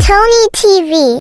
Tony TV।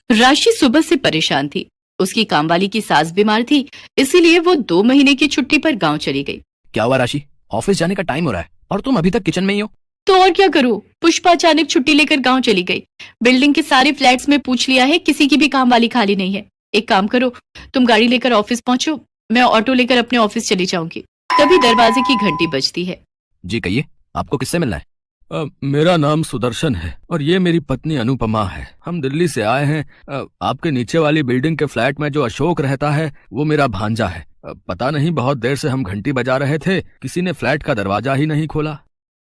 राशि सुबह से परेशान थी। उसकी कामवाली की सास बीमार थी, इसीलिए वो 2 महीने की छुट्टी पर गांव चली गई। क्या हुआ राशि? ऑफिस जाने का टाइम हो रहा है और तुम अभी तक किचन में ही हो। तो और क्या करूं? पुष्पा अचानक छुट्टी लेकर गांव चली गई। बिल्डिंग के सारे फ्लैट्स में पूछ लिया है, किसी की भी कामवाली खाली नहीं है। एक काम करो, तुम गाड़ी लेकर ऑफिस पहुंचो, मैं ऑटो लेकर अपने ऑफिस चली जाऊंगी। तभी दरवाजे की घंटी बजती है। जी कहिए, आपको किससे मिलना है? मेरा नाम सुदर्शन है और ये मेरी पत्नी अनुपमा है। हम दिल्ली से आए हैं। आपके नीचे वाली बिल्डिंग के फ्लैट में जो अशोक रहता है वो मेरा भांजा है। पता नहीं, बहुत देर से हम घंटी बजा रहे थे, किसी ने फ्लैट का दरवाजा ही नहीं खोला।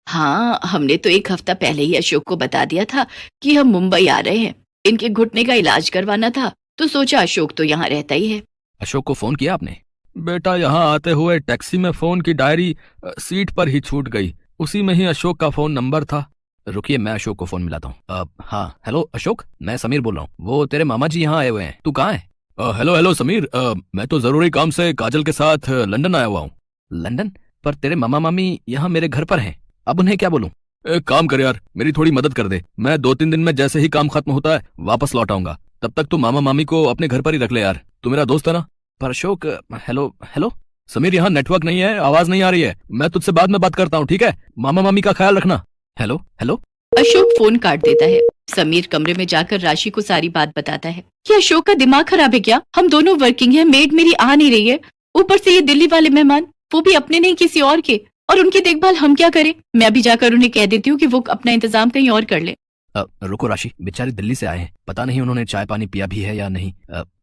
हाँ, हमने तो 1 हफ्ता पहले ही अशोक को बता दिया था कि हम मुंबई आ रहे हैं। इनके घुटने का इलाज करवाना था, तो सोचा अशोक तो यहाँ रहता ही है। अशोक को फोन किया आपने? बेटा, यहाँ आते हुए टैक्सी में फोन की डायरी सीट पर ही छूट गई। उसी में ही अशोक का फोन नंबर था। रुकिए, मैं अशोक को फोन मिलाता हूँ। हाँ, हेलो अशोक, मैं समीर बोल रहा हूँ। वो तेरे मामा जी यहाँ आए हुए हैं, तू कहाँ है? हेलो समीर, मैं तो जरूरी काम से काजल के साथ लंदन आया हुआ हूँ। लंदन? पर तेरे मामा मामी यहाँ मेरे घर पर हैं, अब उन्हें क्या बोलूं? एक काम कर यार, मेरी थोड़ी मदद कर दे। मैं 2-3 दिन में जैसे ही काम खत्म होता है वापस लौट आऊंगा। तब तक तू मामा मामी को अपने घर पर ही रख ले यार, तू मेरा दोस्त है ना। पर अशोक, हेलो हेलो समीर, यहाँ नेटवर्क नहीं है, आवाज नहीं आ रही है। मैं तुझसे बाद में बात करता हूँ, ठीक है? मामा मामी का ख्याल रखना। Hello hello. अशोक फोन काट देता है। समीर कमरे में जाकर राशि को सारी बात बताता है। क्या अशोक का दिमाग खराब है क्या? हम दोनों वर्किंग हैं, मेड मेरी आ नहीं रही है, ऊपर से ये दिल्ली वाले मेहमान, वो भी अपने नहीं किसी और के, और उनकी देखभाल हम क्या करें? मैं भी जाकर उन्हें कह देती हूँ कि वो अपना इंतजाम कहीं और कर ले। रुको राशि, बेचारे दिल्ली से आए हैं, पता नहीं उन्होंने चाय पानी पिया भी है या नहीं।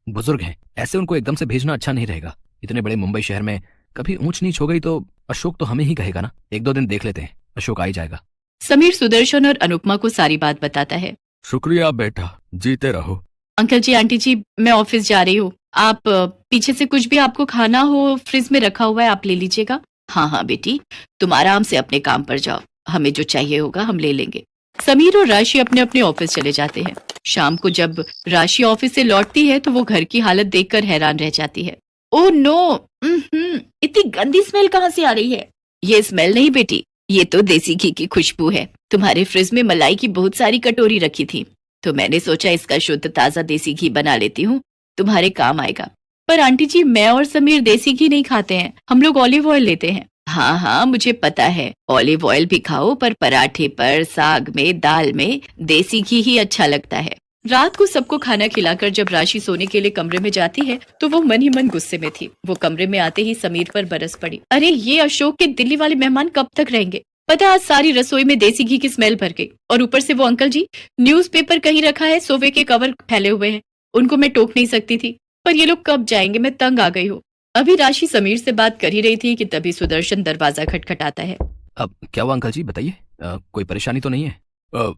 बुजुर्ग हैं, ऐसे उनको एकदम से भेजना अच्छा नहीं रहेगा। इतने बड़े मुंबई शहर में कभी ऊंच नीच हो गई तो अशोक तो हमें ही कहेगा ना। 1-2 दिन देख लेते हैं, अशोक आ ही जाएगा। समीर सुदर्शन और अनुपमा को सारी बात बताता है। शुक्रिया बेटा, जीते रहो। अंकल जी, आंटी जी, मैं ऑफिस जा रही हूँ। आप पीछे से कुछ भी आपको खाना हो फ्रिज में रखा हुआ है, आप ले लीजिएगा। हाँ हाँ बेटी, तुम आराम से अपने काम पर जाओ, हमें जो चाहिए होगा हम ले लेंगे। समीर और राशि अपने अपने ऑफिस चले जाते हैं। शाम को जब राशि ऑफिस से लौटती है तो वो घर की हालत देखकर हैरान रह जाती है। ओह नो, इतनी गंदी स्मेल कहाँ से आ रही है? ये स्मेल नहीं बेटी, ये तो देसी घी की खुशबू है। तुम्हारे फ्रिज में मलाई की बहुत सारी कटोरी रखी थी, तो मैंने सोचा इसका शुद्ध ताजा देसी घी बना लेती हूँ, तुम्हारे काम आएगा। पर आंटी जी, मैं और समीर देसी घी नहीं खाते हैं, हम लोग ऑलिव ऑयल लेते हैं। हाँ हाँ, मुझे पता है, ऑलिव ऑयल भी खाओ, पर पराठे पर, साग में, दाल में देसी घी ही अच्छा लगता है। रात को सबको खाना खिलाकर जब राशि सोने के लिए कमरे में जाती है तो वो मन ही मन गुस्से में थी। वो कमरे में आते ही समीर पर बरस पड़ी। अरे ये अशोक के दिल्ली वाले मेहमान कब तक रहेंगे? पता है, आज सारी रसोई में देसी घी की स्मेल भर गई। और ऊपर से वो अंकल जी, न्यूज़पेपर कहीं रखा है, सोफे के कवर फैले हुए हैं, उनको मैं टोक नहीं सकती थी, पर ये लोग कब जाएंगे? मैं तंग आ गई हूँ। अभी राशि समीर से बात कर ही रही थी कि तभी सुदर्शन दरवाजा खटखटाता है। अब क्या हुआ अंकल जी, बताइए, कोई परेशानी तो नहीं है?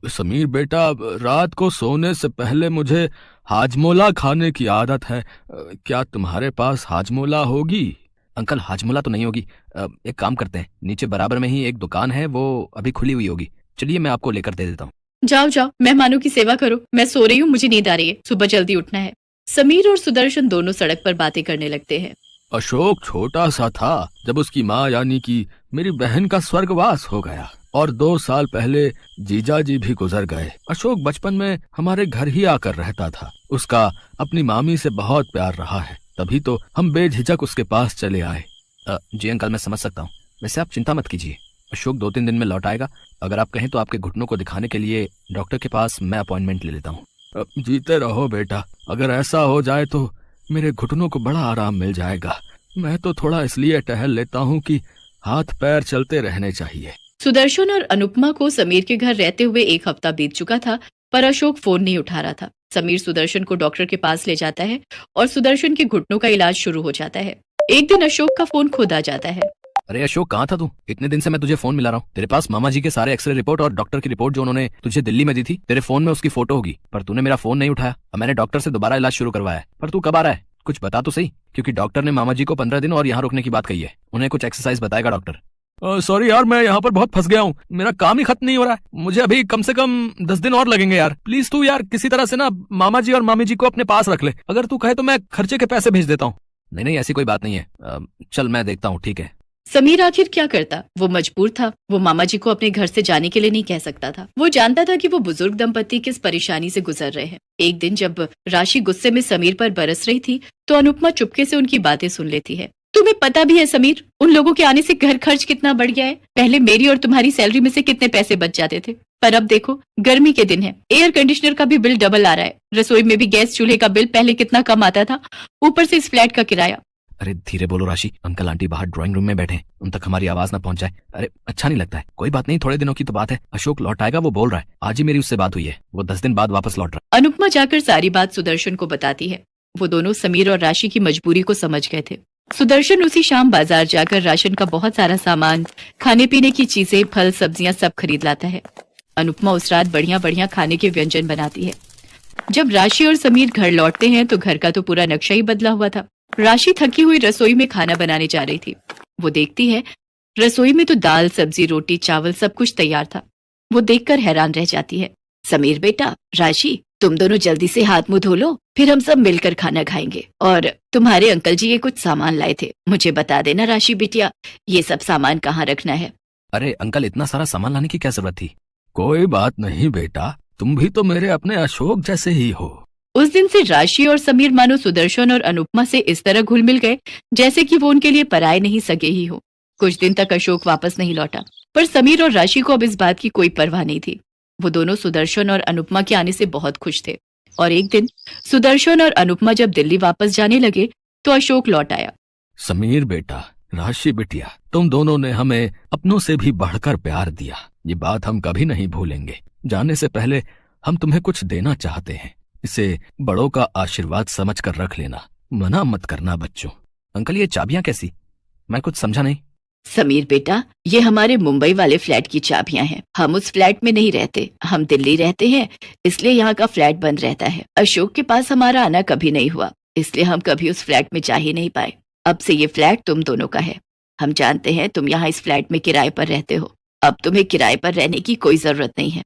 समीर बेटा, रात को सोने से पहले मुझे हाजमोला खाने की आदत है। क्या तुम्हारे पास हाजमोला होगी? अंकल, हाजमोला तो नहीं होगी। एक काम करते हैं, नीचे बराबर में ही एक दुकान है, वो अभी खुली हुई होगी, चलिए मैं आपको लेकर दे देता हूँ। जाओ जाओ, मेहमानों की सेवा करो, मैं सो रही हूँ, मुझे नींद आ रही है, सुबह जल्दी उठना है। समीर और सुदर्शन दोनों सड़क पर बातें करने लगते हैं। अशोक छोटा सा था जब उसकी माँ यानी कि मेरी बहन का स्वर्गवास हो गया, और 2 साल पहले जीजा जी भी गुजर गए। अशोक बचपन में हमारे घर ही आकर रहता था। उसका अपनी मामी से बहुत प्यार रहा है, तभी तो हम बेझिझक उसके पास चले आए। जी अंकल, मैं समझ सकता हूँ। वैसे आप चिंता मत कीजिए, अशोक 2-3 दिन में लौट आएगा। अगर आप कहें तो आपके घुटनों को दिखाने के लिए डॉक्टर के पास मैं अपॉइंटमेंट ले लेता हूँ। जीते रहो बेटा, अगर ऐसा हो जाए तो मेरे घुटनों को बड़ा आराम मिल जाएगा। मैं तो थोड़ा इसलिए टहल लेता हूँ कि हाथ पैर चलते रहने चाहिए। सुदर्शन और अनुपमा को समीर के घर रहते हुए 1 हफ्ता बीत चुका था, पर अशोक फोन नहीं उठा रहा था। समीर सुदर्शन को डॉक्टर के पास ले जाता है और सुदर्शन के घुटनों का इलाज शुरू हो जाता है। एक दिन अशोक का फोन खो जाता है। अरे अशोक, कहाँ था तू? इतने दिन से मैं तुझे फोन मिला रहा हूँ। तेरे पास मामा जी के सारे एक्सरे रिपोर्ट और डॉक्टर की रिपोर्ट जो उन्होंने तुझे दिल्ली में दी थी, तेरे फोन में उसकी फोटो होगी, पर तूने मेरा फोन नहीं उठाया। अब मैंने डॉक्टर से दोबारा इलाज शुरू करवाया है, पर तू कब आ रहा है? कुछ बता तो सही, क्योंकि डॉक्टर ने मामा जी को 15 दिन और यहाँ रुकने की बात कही है। उन्हें कुछ एक्सरसाइज बताएगा डॉक्टर। सॉरी यार, मैं यहाँ पर बहुत फंस गया हूँ, मेरा काम ही खत्म नहीं हो रहा है। मुझे अभी कम से कम 10 दिन और लगेंगे यार। प्लीज तू यार किसी तरह से ना मामा जी और मामी जी को अपने पास रख ले। अगर तू कहे तो मैं खर्चे के पैसे भेज देता हूँ। नहीं नहीं, ऐसी कोई बात नहीं है। चल मैं देखता हूँ, ठीक है। समीर आखिर क्या करता? वो मजबूर था। वो मामा जी को अपने घर से जाने के लिए नहीं कह सकता था। वो जानता था कि वो बुजुर्ग दंपति किस परेशानी से गुजर रहे हैं। एक दिन जब राशि गुस्से में समीर पर बरस रही थी तो अनुपमा चुपके से उनकी बातें सुन लेती है। तुम्हें पता भी है समीर, उन लोगों के आने से घर खर्च कितना बढ़ गया है। पहले मेरी और तुम्हारी सैलरी में से कितने पैसे बच जाते थे, पर अब देखो गर्मी के दिन है, एयर कंडीशनर का भी बिल डबल आ रहा है। रसोई में भी गैस चूल्हे का बिल पहले कितना कम आता था, ऊपर से इस फ्लैट का किराया। अरे धीरे बोलो राशि, अंकल आंटी बाहर ड्राइंग रूम में बैठे हैं, उन तक हमारी आवाज ना पहुंच जाए। अरे अच्छा नहीं लगता है। कोई बात नहीं, थोड़े दिनों की तो बात है, अशोक लौट आएगा, वो बोल रहा है। आज ही मेरी उससे बात हुई है, वो 10 दिन बाद वापस लौट रहा अनुपमा जाकर सारी बात सुदर्शन को बताती है। वो दोनों समीर और राशि की मजबूरी को समझ गए थे। सुदर्शन उसी शाम बाजार जाकर राशन का बहुत सारा सामान, खाने पीने की चीजें, फल सब्जियां सब खरीद लाता है। अनुपमा उस रात बढ़िया बढ़िया खाने के व्यंजन बनाती है। जब राशि और समीर घर लौटते हैं तो घर का तो पूरा नक्शा ही बदला हुआ था। राशि थकी हुई रसोई में खाना बनाने जा रही थी। वो देखती है रसोई में तो दाल सब्जी रोटी चावल सब कुछ तैयार था। वो देखकर हैरान रह जाती है। समीर बेटा, राशि तुम दोनों जल्दी से हाथ मुंह धो लो, फिर हम सब मिलकर खाना खाएंगे। और तुम्हारे अंकल जी ये कुछ सामान लाए थे, मुझे बता देना राशि बिटिया, ये सब सामान कहाँ रखना है। अरे अंकल, इतना सारा सामान लाने की क्या जरूरत थी? कोई बात नहीं बेटा, तुम भी तो मेरे अपने अशोक जैसे ही हो। उस दिन से राशि और समीर मानो सुदर्शन और अनुपमा से इस तरह घुल मिल गए जैसे कि वो उनके लिए पराए नहीं सगे ही हो। कुछ दिन तक अशोक वापस नहीं लौटा, पर समीर और राशि को अब इस बात की कोई परवाह नहीं थी। वो दोनों सुदर्शन और अनुपमा के आने से बहुत खुश थे। और एक दिन सुदर्शन और अनुपमा जब दिल्ली वापस जाने लगे तो अशोक लौट आया। समीर बेटा, राशि बिटिया, तुम दोनों ने हमें अपनों से भी बढ़कर प्यार दिया, ये बात हम कभी नहीं भूलेंगे। जाने से पहले हम तुम्हें कुछ देना चाहते हैं, इसे बड़ों का आशीर्वाद समझ कर रख लेना, मना मत करना बच्चों। अंकल ये चाबियां कैसी? मैं कुछ समझा नहीं। समीर बेटा, ये हमारे मुंबई वाले फ्लैट की चाबियां हैं। हम उस फ्लैट में नहीं रहते, हम दिल्ली रहते हैं, इसलिए यहाँ का फ्लैट बंद रहता है। अशोक के पास हमारा आना कभी नहीं हुआ, इसलिए हम कभी उस फ्लैट में जा ही नहीं पाए। अब से ये फ्लैट तुम दोनों का है। हम जानते हैं तुम यहाँ इस फ्लैट में किराए पर रहते हो, अब तुम्हें किराए पर रहने की कोई जरूरत नहीं है।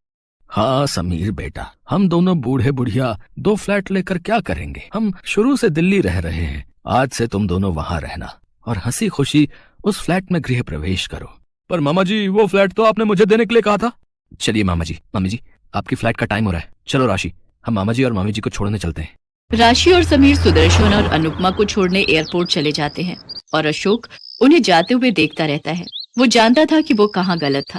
हाँ समीर बेटा, हम दोनों बूढ़े बुढ़िया 2 फ्लैट लेकर क्या करेंगे? हम शुरू से दिल्ली रह रहे हैं, आज से तुम दोनों वहां रहना और हंसी खुशी उस फ्लैट में गृह प्रवेश करो। पर मामा जी, वो फ्लैट तो आपने मुझे देने के लिए कहा था। चलिए मामा जी, मामी जी, आपकी फ्लैट का टाइम हो रहा है। चलो राशि, हम मामा जी और मामी जी को छोड़ने चलते हैं। राशि और समीर सुदर्शन और अनुपमा को छोड़ने एयरपोर्ट चले जाते हैं और अशोक उन्हें जाते हुए देखता रहता है। वो जानता था कि वो कहाँ गलत था।